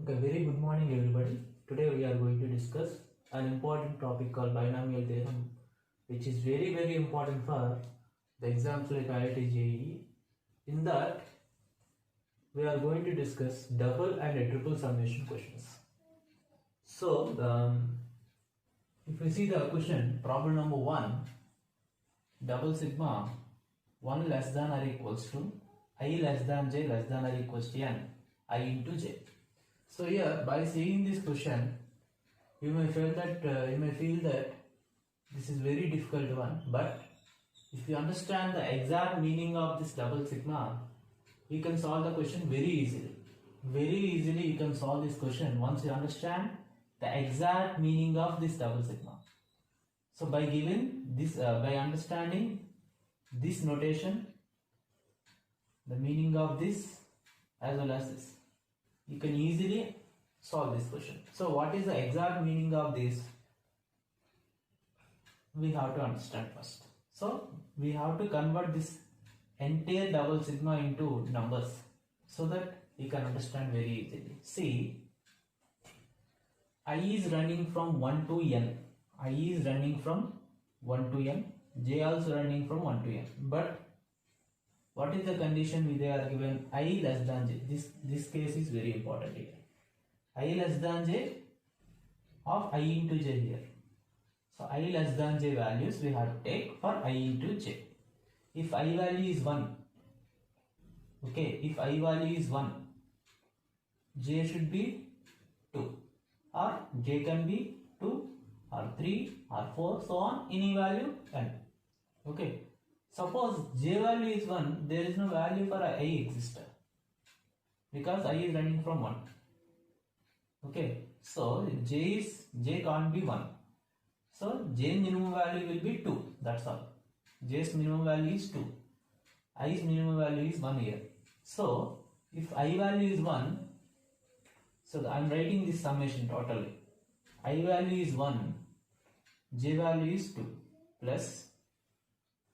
Okay, very good morning everybody. Today we are going to discuss an important topic called binomial theorem, which is very important for the exams like IIT JEE. In that, we are going to discuss double and triple summation questions. So, if we see the question, problem number 1, double sigma 1 less than or equals to I less than j less than or equals to n I into j. So here, by seeing this question, you may feel that this is very difficult one. But if you understand the exact meaning of this double sigma, you can solve the question very easily. Very easily, you can solve this question once you understand the exact meaning of this double sigma. So by giving this, by understanding this notation, the meaning of this as well as this, you can easily solve this question. So what is the exact meaning of this? We have to understand first. So we have to convert this entire double sigma into numbers so that you can understand very easily. See, I is running from 1 to n. I is running from 1 to n. J also running from 1 to n. But what is the condition they are given? I less than j. This case is very important here. I less than j of I into j here. So I less than j values we have to take for I into j. If I value is 1, okay, if I value is 1, j should be 2, or j can be 2 or 3 or 4, so on, any value n. Okay. Suppose j value is 1, there is no value for I exists because I is running from 1. Okay, so j can't be 1. So j minimum value will be 2. That's all. J's minimum value is 2. I's minimum value is 1 here. So if I value is 1, so I am writing this summation totally. I value is 1, j value is 2 plus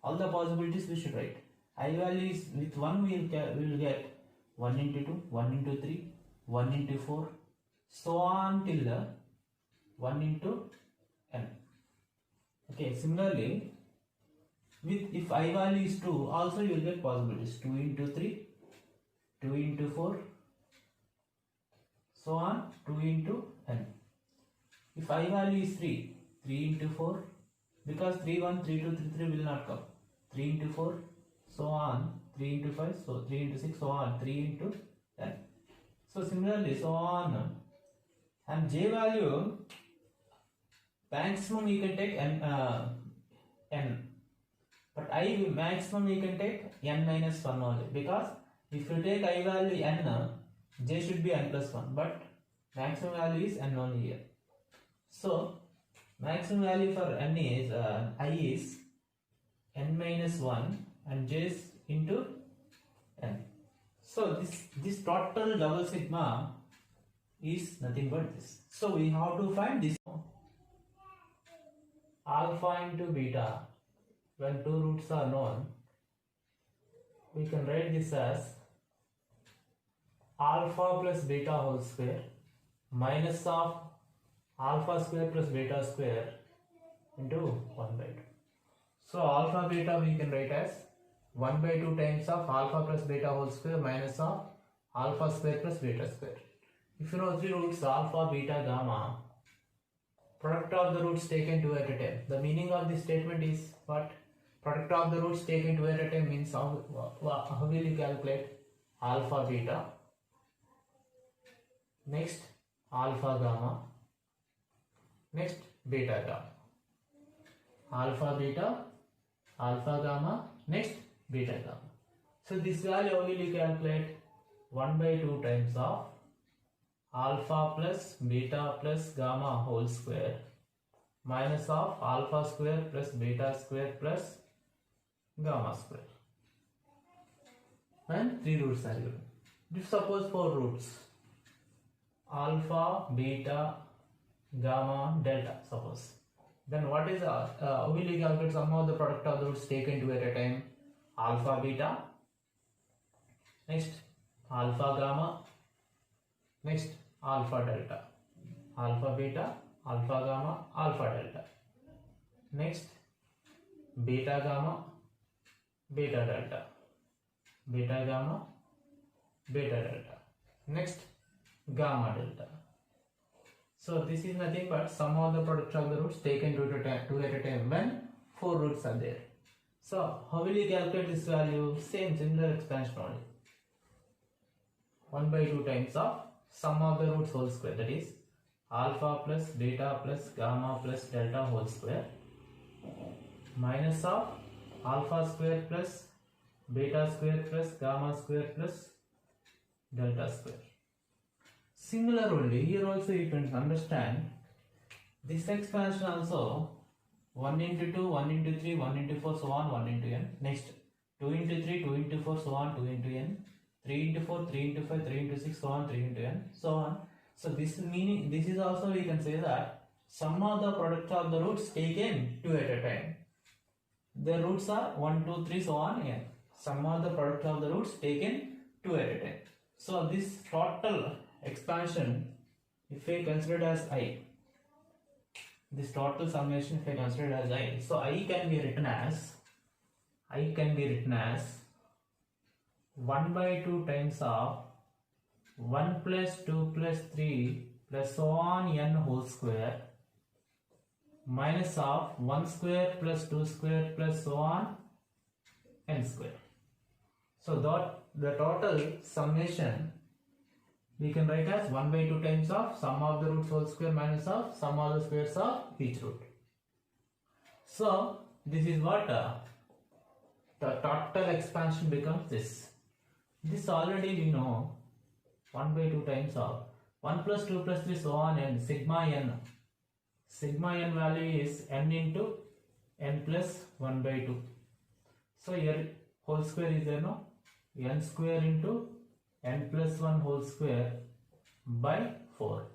all the possibilities we should write. I value is with 1 we will get 1 into 2, 1 into 3, 1 into 4, so on till the 1 into n. Okay, similarly, with if I value is 2, also you will get possibilities 2 into 3, 2 into 4, so on 2 into n. If I value is 3, 3 into 4, because 3 1, 3 2, 3 3 will not come. 3 into 4, so on 3 into 5, so 3 into 6, so on 3 into 10. So similarly, so on. And j value maximum you can take n, but I maximum you can take n minus 1 only, because if you take I value n, j should be n plus 1, but maximum value is n only here. So maximum value for n is I is n minus 1 and j is into n. So this total double sigma is nothing but this. So we have to find this alpha into beta. When two roots are known, we can write this as alpha plus beta whole square minus of alpha square plus beta square into 1 by 2. So alpha beta we can write as 1 by 2 times of alpha plus beta whole square minus of alpha square plus beta square. If you know three roots alpha, beta, gamma, product of the roots taken 2 at a time. The meaning of this statement is what? Product of the roots taken 2 at a time means how will you calculate alpha beta, next alpha gamma, next beta gamma. Alpha beta, alpha gamma, next beta gamma. So this value how will you calculate? 1 by 2 times of alpha plus beta plus gamma whole square minus of alpha square plus beta square plus gamma square. And 3 roots are given. If suppose 4 roots, alpha, beta, gamma, delta, suppose, then what is will you calculate sum of the product of the roots taken 2 at a time? Alpha beta, next alpha gamma, next alpha delta, alpha beta, alpha gamma, alpha delta. Next beta gamma, beta delta, beta gamma, beta delta. Next gamma delta. So this is nothing but sum of the product of the roots taken two at a time when 4 roots are there. So how will you calculate this value? Same similar expansion only. 1 by 2 times of sum of the roots whole square, that is alpha plus beta plus gamma plus delta whole square minus of alpha square plus beta square plus gamma square plus delta square. Similarly, here also you can understand this expansion also 1 into 2, 1 into 3, 1 into 4, so on 1 into n. Next 2 into 3, 2 into 4, so on 2 into n. 3 into 4, 3 into 5, 3 into 6, so on 3 into n, so on. So this meaning, this is also we can say that sum of the product of the roots taken 2 at a time. The roots are 1, 2, 3, so on n. Sum of the product of the roots taken 2 at a time. So this total expansion, if I consider as I, this total summation if I consider as I, so I can be written as 1 by 2 times of 1 plus 2 plus 3 plus so on n whole square minus of 1 square plus 2 square plus so on n square. So that the total summation we can write as 1 by 2 times of sum of the roots whole square minus of sum of the squares of each root. So this is what the total expansion becomes this. This already we know 1 by 2 times of 1 plus 2 plus 3 so on n sigma n. Sigma n value is n into n plus 1 by 2. So here whole square is there, no? N square into n plus 1 whole square by 4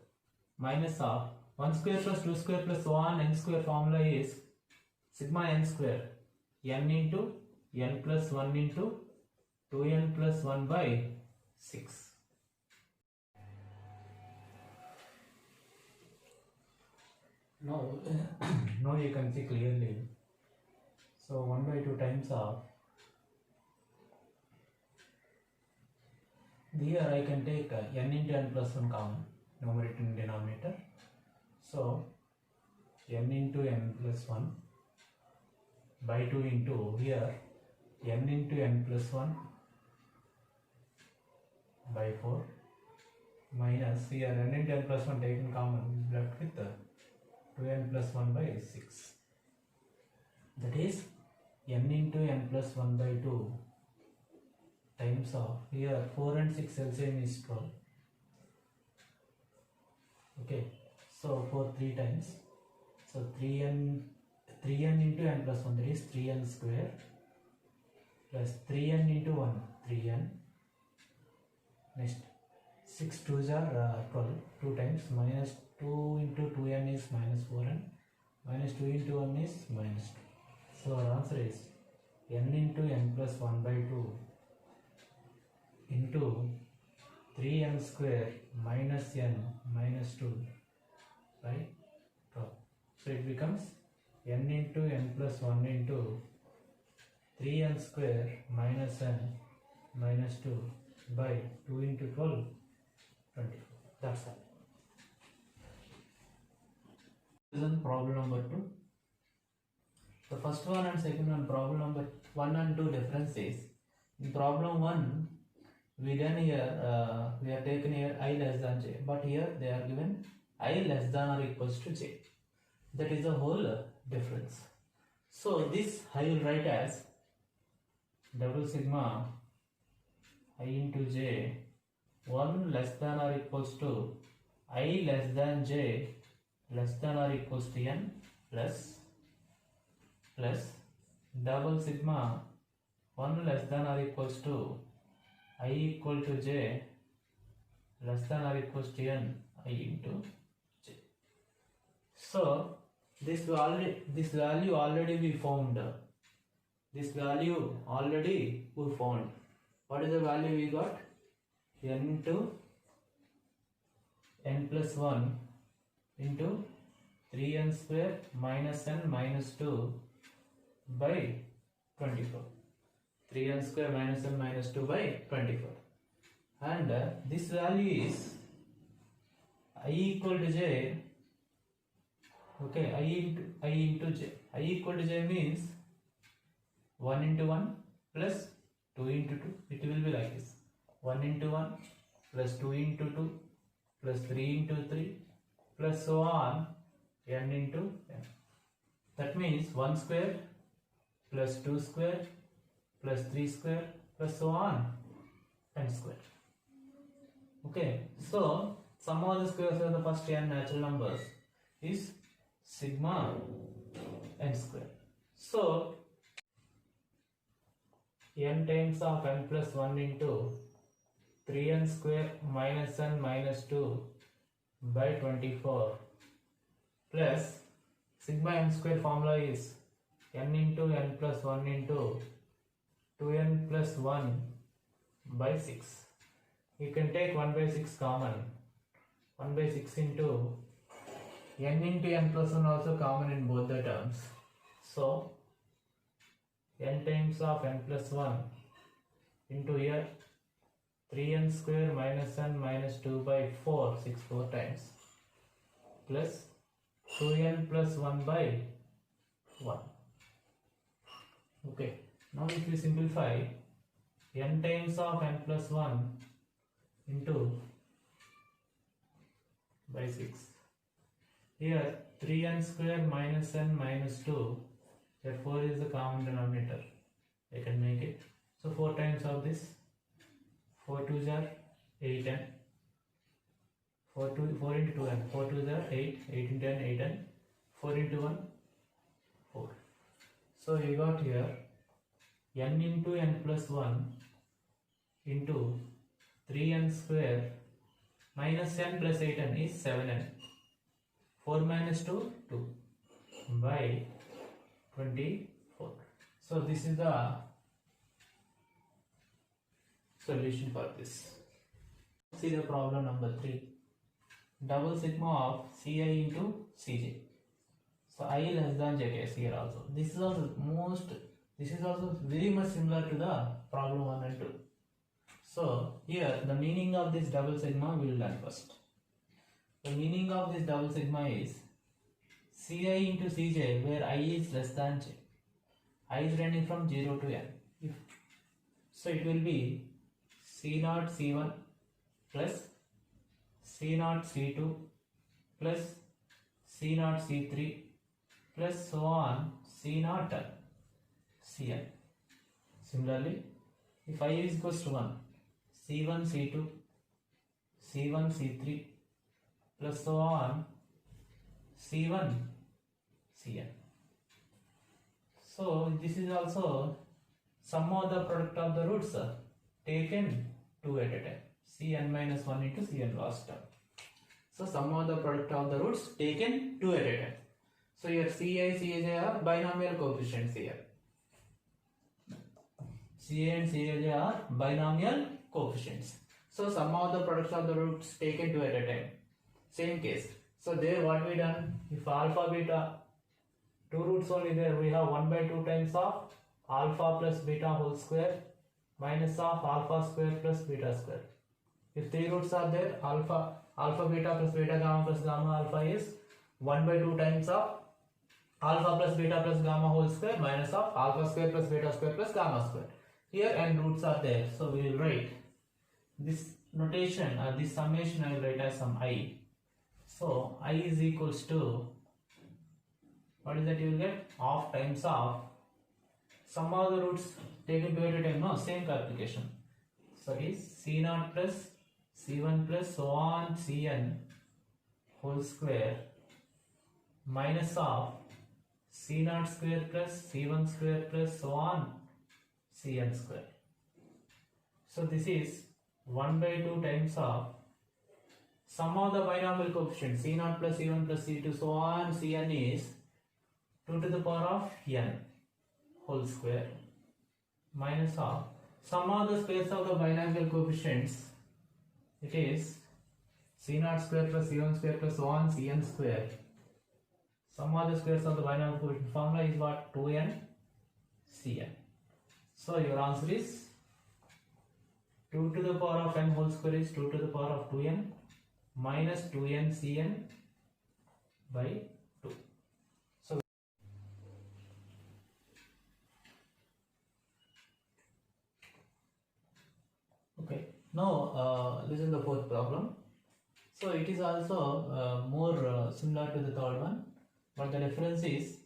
minus of 1 square plus 2 square plus so on n square formula is sigma n square n into n plus 1 into 2n plus 1 by 6. Now you can see clearly. So 1 by 2 times of, here I can take n into n plus 1 common, numerator and denominator. So n into n plus 1 by 2 into here n into n plus 1 by 4 minus here n into n plus 1 taken common, left with 2n plus 1 by 6. That is n into n plus 1 by 2 times of here 4 and 6 LCM is 12. Okay, so for 3 times, so 3n into n plus 1, that is 3n square plus 3n into 1 3n. Next 6 2s are 12, 2 times minus 2 into 2n is minus 4n minus 2 into 1 is minus 2. So our answer is n into n plus 1 by 2 into 3n square minus n minus 2 by 12. So it becomes n into n plus 1 into 3n square minus n minus 2 by 2 into 12, 24. That's all. This is problem number 2. The first one and second one, problem number 1 and 2 difference is, in problem 1 we done here, we have taken here I less than j, but here they are given I less than or equals to j. That is the whole difference. So this I will write as double sigma I into j 1 less than or equals to I less than j less than or equals to n plus double sigma 1 less than or equals to I equal to j less than or equals to n I into j. So this value already we found. This value already we found. What is the value we got? N into n plus 1 into 3n square minus n minus 2 by 24. 3n square minus n minus 2 by 24. And this value is I equal to j. Okay, I into j. I equal to j means 1 into 1 plus 2 into 2. It will be like this. 1 into 1 plus 2 into 2 plus 3 into 3 plus so on n into n. That means 1 square plus 2 square plus 3 square plus so on n square. Okay, so sum of the squares of the first n natural numbers is sigma n square. So n times of n plus 1 into 3n square minus n minus 2 by 24 plus sigma n square formula is n into n plus 1 into 2n plus 1 by 6. You can take 1 by 6 common. 1 by 6 into n into n plus 1 also common in both the terms. So n times of n plus 1 into here 3n square minus n minus 2 by 4, 6 4 times plus 2n plus 1 by 1. Okay, now if we simplify n times of n plus 1 into by 6. Here 3n square minus n minus 2, therefore is the common denominator. I can make it. So 4 times of this, 4 2s are 8n, 4 into 2n, 4 2s are 8, 8 into n, 8n, 4 into 1, 4. So you got here n into n plus 1 into 3n square minus n plus 8n is 7n. 4 minus 2, 2 by 24. So this is the solution for this. See the problem number 3. Double sigma of Ci into Cj. So I less than j case here also. This is also very much similar to the problem 1 and 2. So here the meaning of this double sigma we will learn first. The meaning of this double sigma is Ci into Cj where I is less than j. I is ranging from 0 to n. So it will be C0 C1 plus C0 C2 plus C0 C3 plus so on C0 Cn. Similarly, if I is equals to 1, C1 C2 C1 C3 plus so on C1 Cn. So this is also sum of the product of the roots taken 2 at a time. Cn minus 1 into Cn last term. So sum of the product of the roots taken 2 at a time. So here Ci, Cj are binomial coefficients here. Ci and Cj are binomial coefficients. So sum of the products of the roots taken 2 at a time. Same case. So there what we done? If alpha beta 2 roots only there, we have 1 by 2 times of alpha plus beta whole square minus of alpha square plus beta square. If 3 roots are there, alpha beta plus beta gamma plus gamma alpha is 1 by 2 times of alpha plus beta plus gamma whole square minus of alpha square plus beta square plus gamma square. Here n roots are there, so we will write this notation or this summation. I will write as some I. So I is equals to, what is that you will get? Half times of sum of the roots taken 2 at a time. No, same application. So it is C0 plus C1 plus so on Cn whole square minus of C0 square plus C1 square plus so on Cn square. So this is 1 by 2 times of sum of the binomial coefficient C0 plus C1 plus C2 so on Cn is 2 to the power of n whole square minus of sum of the squares of the binomial coefficients, it is c naught square plus c1 square plus so on cn square. Sum of the squares of the binomial coefficient formula is what? 2n cn. So your answer is 2 to the power of n whole square is 2 to the power of 2n minus 2n cn by 2. So okay, now listen to the fourth problem. So it is also more similar to the third one, but the difference is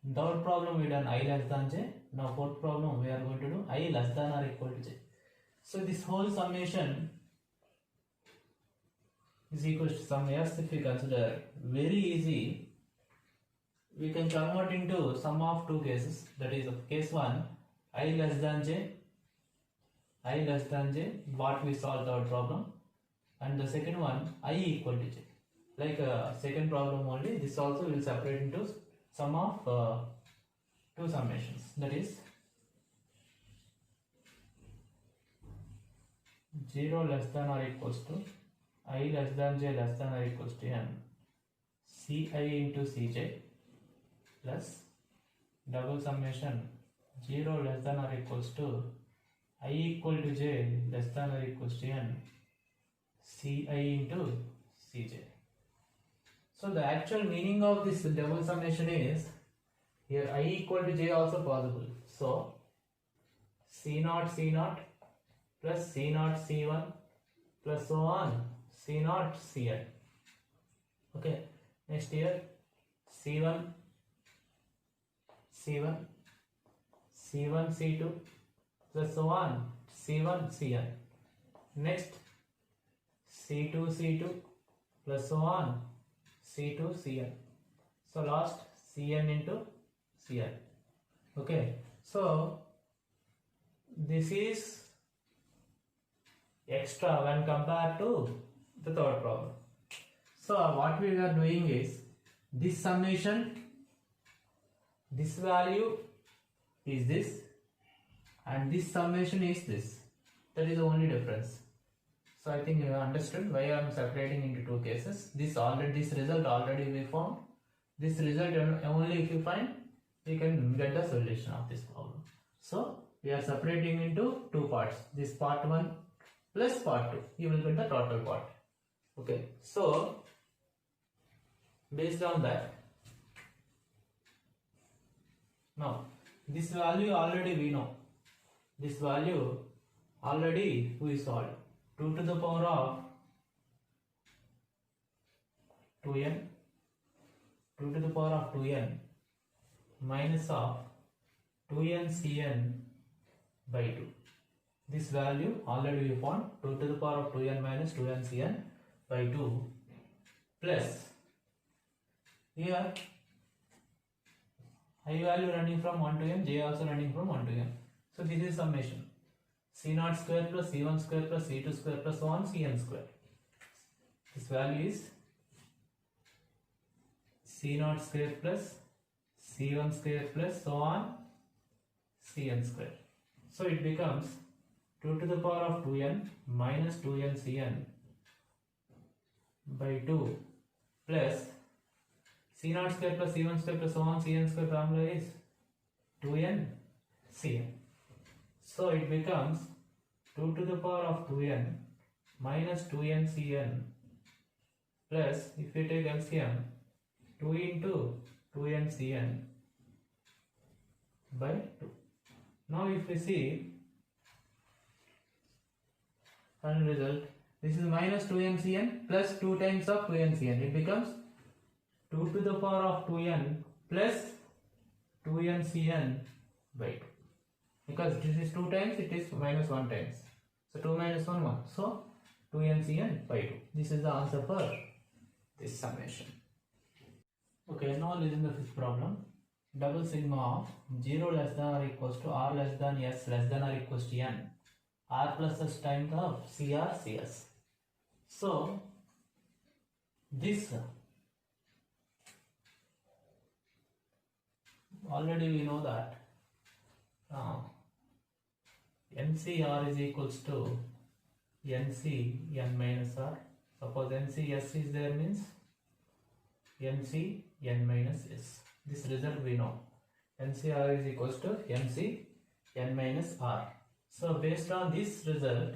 in third problem we done I less than j. Now fourth problem we are going to do I less than or equal to j. So this whole summation is equal to sum s. If we consider very easy, we can convert into sum of two cases. That is case 1 I less than j, what we solved our problem, and the second one I equal to j. Like second problem only, this also will separate into sum of two summations. That is 0 less than or equals to I less than j less than or equals to n ci into cj plus double summation 0 less than or equals to I equal to j less than or equals to n ci into cj. So the actual meaning of this double summation is, here I equal to j also possible. So c0 plus c0 c1 plus so on c0 cn. Okay, next here c1 c2 plus so on c1 cn. Next c2 plus so on c2 cn. So last cn into cn. Okay, so this is extra when compared to the third problem. So what we are doing is, this summation, this value is this, and this summation is this. That is the only difference. So I think you have understood why I am separating into two cases. This result already we found. This result only if you find, you can get the solution of this problem. So we are separating into two parts. This part 1 plus part 2. You will get the total part. Okay. So based on that, now this value already we know. This value already we solved. 2 to the power of 2n, 2 to the power of 2n minus of 2n cn by 2. This value already we found, 2 to the power of 2n minus 2n cn by 2 plus here I value running from 1 to n, j also running from 1 to n. So this is summation. c0 square plus c1 square plus c2 square plus so on cn square. This value is c0 square plus c1 square plus so on cn square. So it becomes 2 to the power of 2n minus 2n cn by 2 plus c0 square plus c1 square plus so on cn square formula is 2n cn. So it becomes 2 to the power of 2n minus 2n cn plus, if we take LCM, 2 into 2n cn by 2. Now if we see final result, this is minus 2n cn plus 2 times of 2n cn. It becomes 2 to the power of 2n plus 2n cn by 2. Because this is 2 times, it is minus 1 times. So 2 minus 1, 1. So 2n cn by 2. This is the answer for this summation. Okay, now listen to the fifth problem. Double sigma of 0 less than or equals to r less than s less than or equals to n. R plus s times of CR CS. So this already we know that NCR is equals to NC n minus r. Suppose NCS is there means NC n minus S. This result we know. NCR is equals to NC n minus R. So based on this result,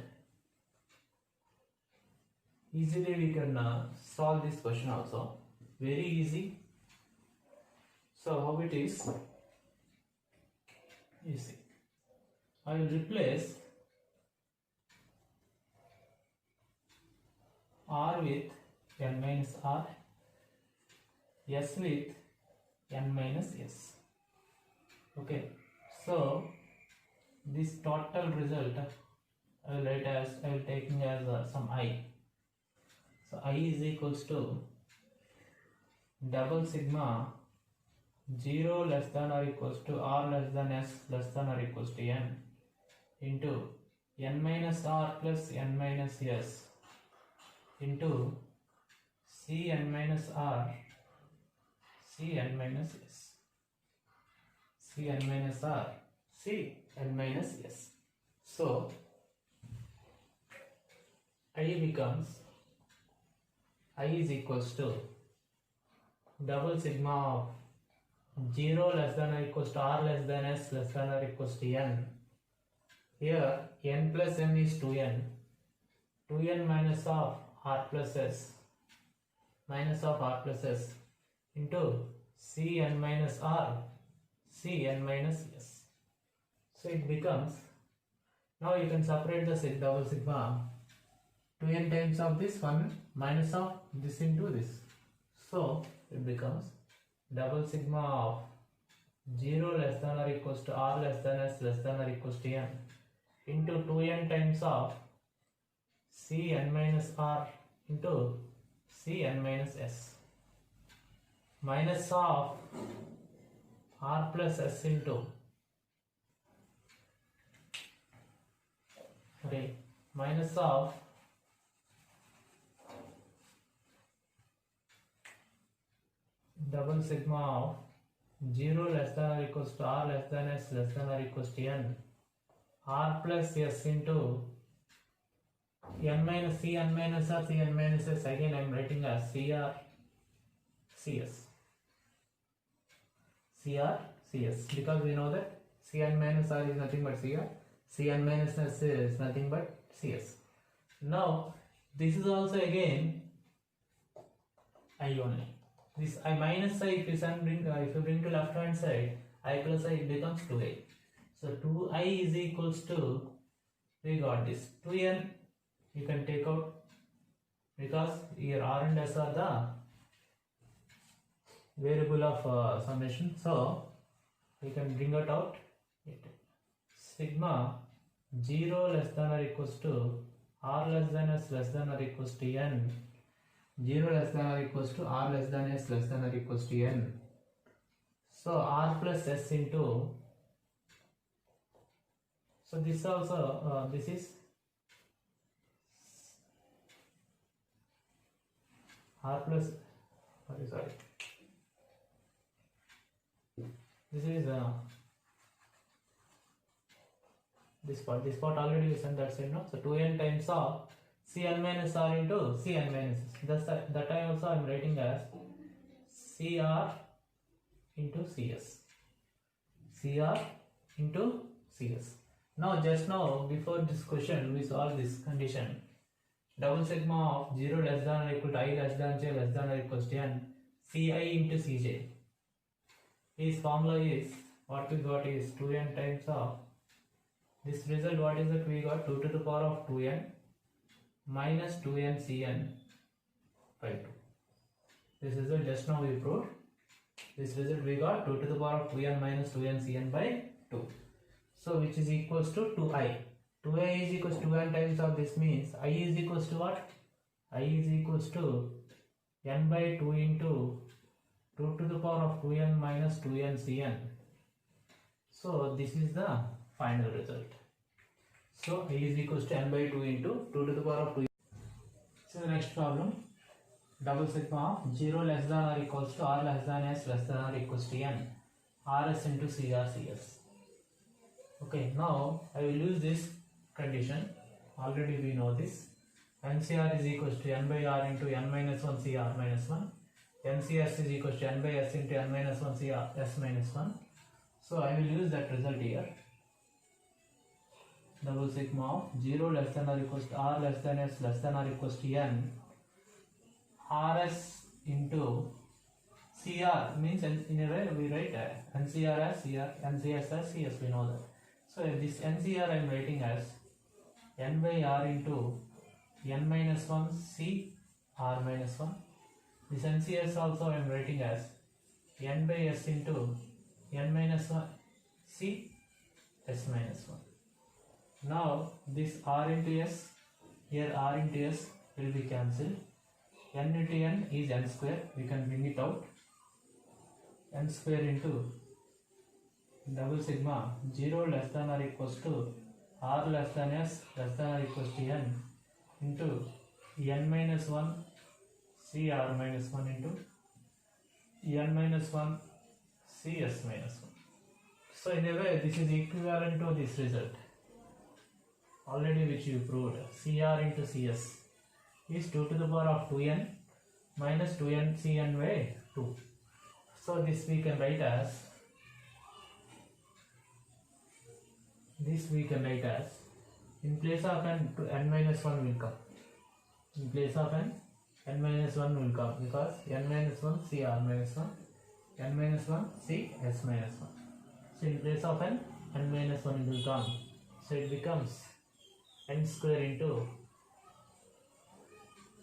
easily we can solve this question also. Very easy. So how it is? Easy. I will replace R with n minus R, S with n minus S. Okay. So this total result I will write as, I will taking as some I. So I is equals to double sigma 0 less than or equals to R less than S less than or equals to N into N minus R plus N minus S into C n minus R C n minus S, C n minus R C n minus S. So I becomes, I is equals to double sigma of 0 less than or equals to R less than S less than or equals to N. Here N plus M is 2N, 2N minus of R plus S, minus of R plus S into C n minus R C n minus S. So it becomes, now you can separate the double sigma, 2n times of this one minus of this into this. So it becomes double sigma of 0 less than or equals to R less than S less than or equals to N into 2n times of C n minus R into C n minus S minus of R plus S into minus of double sigma of 0 less than or equals to R less than S less than or equals to N R plus S into N minus C n minus R C n minus S. Again I am writing as CR CS, CR CS, because we know that Cn minus R is nothing but CR, Cn minus S is nothing but CS. Now this is also again I only. This I minus I, if you bring to left hand side, I plus I, it becomes 2I. So 2I is equals to, we got this 2n, you can take out because here R and S are the variable of summation. So we can bring it out. Sigma 0 less than or equals to R less than S less than or equals to N, 0 less than or equals to R less than S less than or equals to N. So R plus S into, so this also this is R plus, sorry, this is this part already we sent that side, no? So 2n times of Cn minus R into Cn minus S. That I also am writing as CR into CS, CR into CS. Now just now before this question we solved this condition, double sigma of 0 less than or equal to I less than J less than or equals to N, Ci into Cj. His formula is, what we got is 2n times of this result. What is it? We got 2 to the power of 2n minus 2n Cn by 2. This result just now we proved. This result we got 2 to the power of 2n minus 2n Cn by 2. So which is equals to 2i. 2i is equals to 2n times of this, means I is equals to what? I is equals to n by 2 into 2 to the power of 2n minus 2n Cn. So this is the final result. So I is equals to n by 2 into 2 to the power of 2. So the next problem, double sigma of 0 less than or equals to R less than S less than or equals to N, RS into CRCS. Okay, now I will use this condition. Already we know this. NCR is equals to n by r into n minus 1 CR minus 1. NCS is equals to n by s into n minus 1 CR s minus 1. So I will use that result here. Double sigma of 0 less than or equals to r less than s less than or equals to n rs into CR means in a way we write NCR as CR, NCS as CS, we know that. So this NCR I am writing as n by r into n minus 1 C r minus 1. This NCS also I am writing as n by s into n minus 1 C s minus 1. Now this r into s, here r into s will be cancelled. N into n is n square, we can bring it out. N square into double sigma 0 less than or equals to r less than s less than or equals to n into n minus 1 C r minus 1 into n minus 1 C s minus 1. So in a way this is equivalent to this result already which you proved. CR into CS is 2 to the power of 2n minus 2n Cn by 2. So this we can write as in place of n minus 1 will come. In place of n minus 1 will come because n minus 1 CR minus 1, n minus 1 C S minus 1. So in place of n minus 1 will come. So it becomes n square into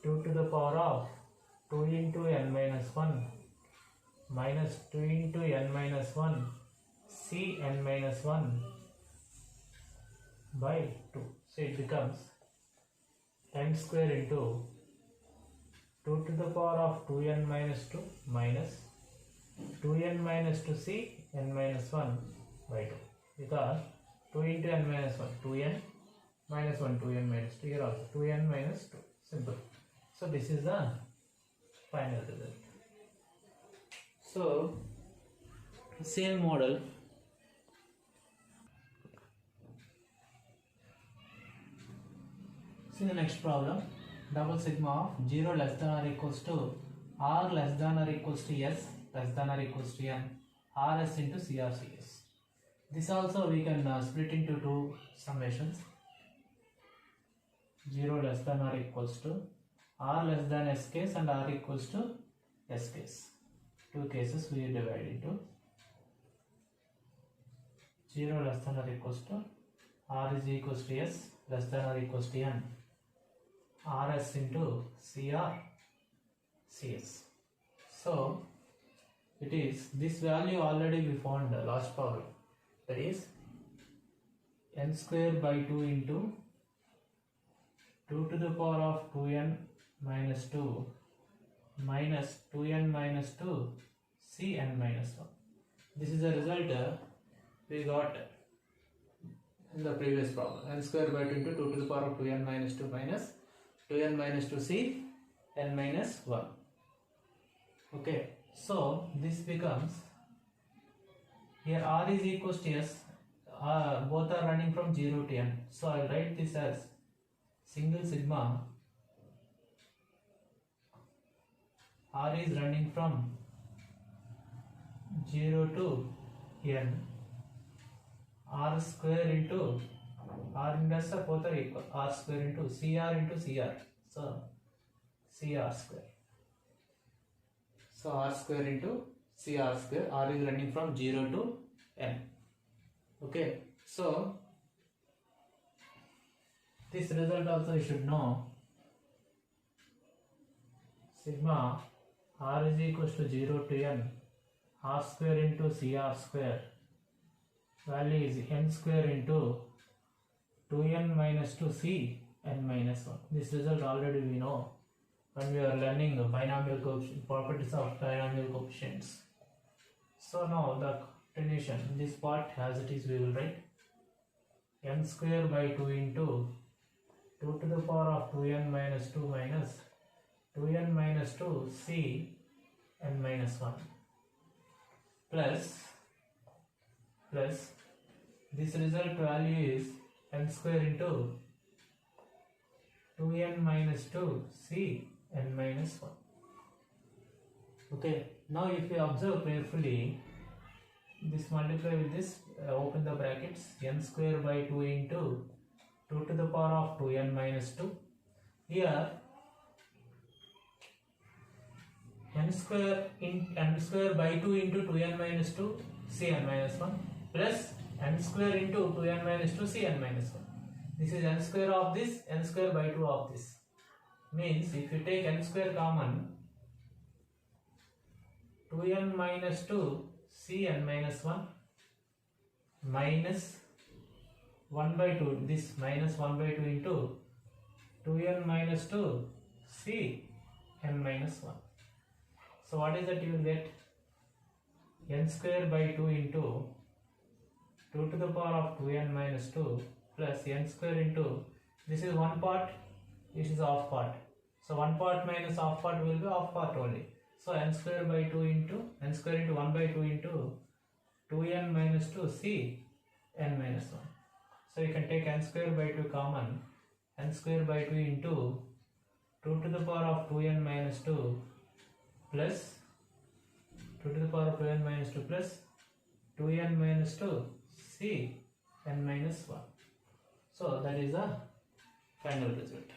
2 to the power of 2 into n minus 1 minus 2 into n minus 1 C n minus 1 by 2. So it becomes n square into 2 to the power of 2n minus 2 minus 2n minus 2 C n minus 1 by 2, because 2 into n minus 1 2n minus 1 2n minus 2, here also 2n minus 2, simple. So this is the final result. So same model, see the next problem. Double sigma of 0 less than or equals to r less than or equals to s less than or equals to n rs into CRCS. This also we can split into two summations. 0 less than or equals to r less than s case and r equals to s case. Two cases we divide into 0 less than or equals to r is equals to s less than or equals to n rs into CR CS. So it is this value already we found the last problem, that is n square by 2 into 2 to the power of 2n minus 2 minus 2n minus 2 Cn minus 1. This is the result we got in the previous problem. N square by 2 into 2 to the power of 2n minus 2 minus 2n minus 2 C n minus 1. Okay, so this becomes, here r is equals to s, both are running from 0 to n. So I will write this as single sigma r is running from 0 to n r square into r and s both are equal, r square into CR into CR, so CR square. So r square into CR square, r is running from 0 to n. Okay, so this result also you should know. Sigma r is equals to 0 to n r square into CR square, value is n square into 2n minus 2 C n minus 1. This result already we know when we are learning binomial coefficient, properties of binomial coefficients. So now the continuation, this part as it is we will write n square by 2 into 2 to the power of 2n minus 2 minus 2n minus 2 C n minus 1 plus this result value is n square into 2n minus 2 c n minus 1. Okay, now if you observe carefully, this multiply with this, open the brackets, n square by 2 into 2 to the power of 2n minus 2. Here n square by 2 into 2n minus 2 cn minus 1 plus n square into 2n minus 2 cn minus 1. This is n square of this, n square by 2 of this. Means if you take n square common, 2n minus 2 cn minus 1 minus 1 by 2, this minus 1 by 2 into 2n minus 2 c n minus 1. So what is that you will get? N square by 2 into 2 to the power of 2n minus 2 plus n square into, this is one part, this is half part. So one part minus half part will be half part only. So n square by 2 into, n square into 1 by 2 into 2n minus 2 c n minus 1. So you can take n square by 2 common, n square by 2 into 2 to the power of 2n minus 2 plus 2 to the power of 2n minus 2 plus 2n minus 2 c n minus 1. So that is the final result.